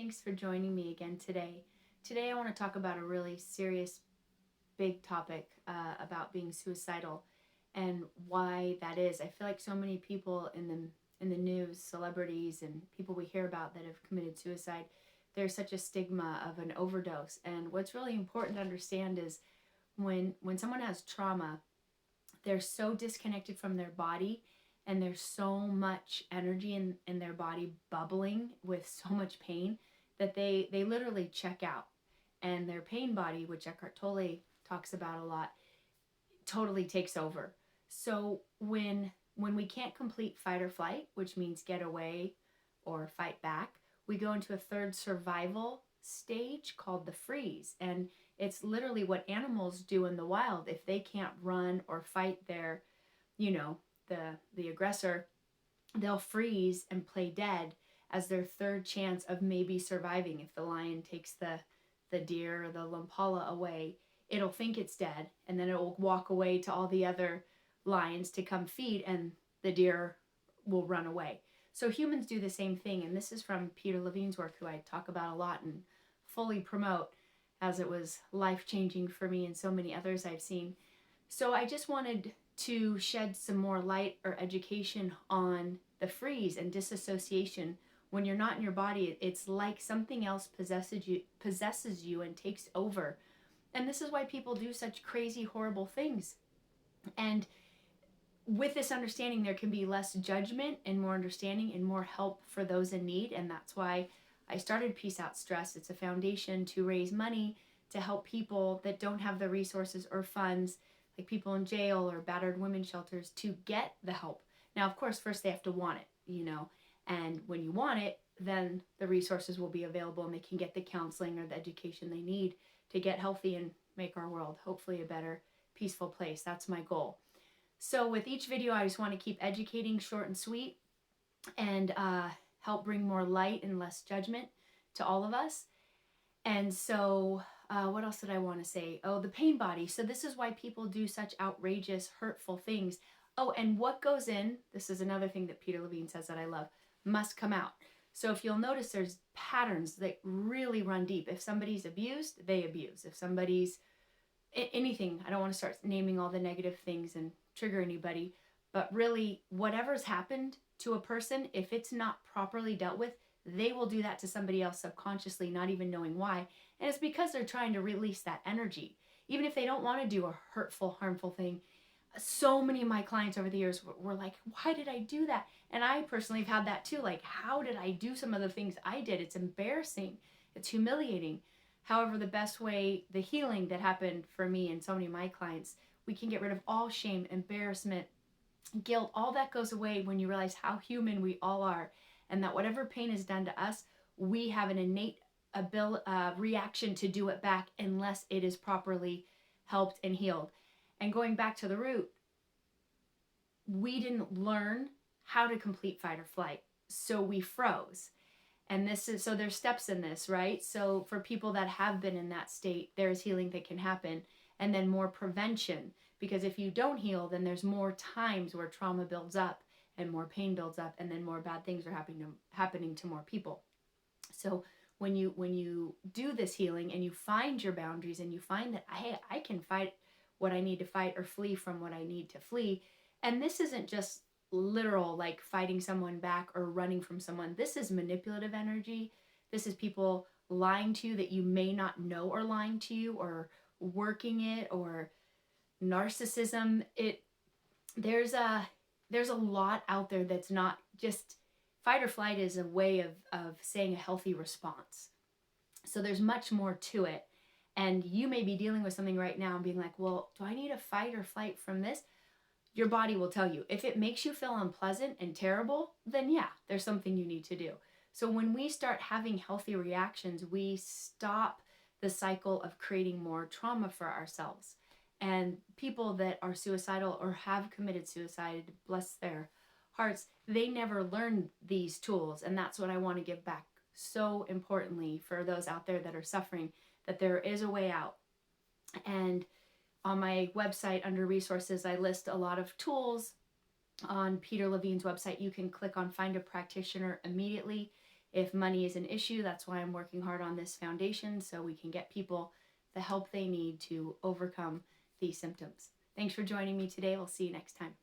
Thanks for joining me again today. Today, I want to talk about a really serious, big topic about being suicidal and why that is. I feel like so many people in the news, celebrities and people we hear about that have committed suicide, there's such a stigma of an overdose. And what's really important to understand is when someone has trauma, they're so disconnected from their body, and there's so much energy in their body bubbling with so much pain that they literally check out, and their pain body, which Eckhart Tolle talks about a lot, totally takes over. So when we can't complete fight or flight, which means get away or fight back, we go into a third survival stage called the freeze. And it's literally what animals do in the wild. If they can't run or fight their, you know, the aggressor, they'll freeze and play dead as their third chance of maybe surviving. If the lion takes the deer or the impala away, it'll think it's dead, and then it will walk away to all the other lions to come feed, and the deer will run away. So humans do the same thing, and this is from Peter Levine's work, who I talk about a lot and fully promote, as it was life-changing for me and so many others I've seen. So I just wanted to shed some more light or education on the freeze and disassociation. When you're not in your body, it's like something else possesses you and takes over. And this is why people do such crazy, horrible things. And with this understanding, there can be less judgment and more understanding and more help for those in need. And that's why I started Peace Out Stress. It's a foundation to raise money to help people that don't have the resources or funds, like people in jail or battered women's shelters, to get the help. Now, of course, first they have to want it, and when you want it, then the resources will be available and they can get the counseling or the education they need to get healthy and make our world hopefully a better, peaceful place. That's my goal. So with each video, I just want to keep educating, short and sweet, and help bring more light and less judgment to all of us. And so what else did I want to say? Oh, the pain body. So this is why people do such outrageous, hurtful things. Oh, and what goes in, this is another thing that Peter Levine says that I love, must come out. So if you'll notice, there's patterns that really run deep. If somebody's abused, they abuse. If somebody's anything, I don't want to start naming all the negative things and trigger anybody, but really whatever's happened to a person, if it's not properly dealt with, they will do that to somebody else subconsciously, not even knowing why. And it's because they're trying to release that energy. Even if they don't want to do a hurtful, harmful thing. So many of my clients over the years were like, why did I do that? And I personally have had that too. Like, how did I do some of the things I did? It's embarrassing. It's humiliating. However, the best way, the healing that happened for me and so many of my clients, we can get rid of all shame, embarrassment, guilt. All that goes away when you realize how human we all are, and that whatever pain is done to us, we have an innate reaction to do it back unless it is properly helped and healed. And going back to the root, we didn't learn how to complete fight or flight, so we froze. And this is, so there's steps in this, right? So for people that have been in that state, there's healing that can happen, and then more prevention. Because if you don't heal, then there's more times where trauma builds up and more pain builds up, and then more bad things are happening to more people. So when you do this healing and you find your boundaries and you find that, hey, I can fight what I need to fight or flee from what I need to flee. And this isn't just literal, like fighting someone back or running from someone. This is manipulative energy. This is people lying to you that you may not know are lying to you, or working it, or narcissism. There's a lot out there that's not just fight or flight. Is a way of saying a healthy response. So there's much more to it. And you may be dealing with something right now and being like, well, do I need to fight or flight from this? Your body will tell you. If it makes you feel unpleasant and terrible, then yeah, there's something you need to do. So when we start having healthy reactions, we stop the cycle of creating more trauma for ourselves. And people that are suicidal or have committed suicide, bless their hearts, they never learned these tools. And that's what I want to give back so importantly for those out there that are suffering, that there is a way out. And on my website under resources, I list a lot of tools. On Peter Levine's website, you can click on Find a Practitioner immediately. If money is an issue, that's why I'm working hard on this foundation, so we can get people the help they need to overcome these symptoms. Thanks for joining me today. We'll see you next time.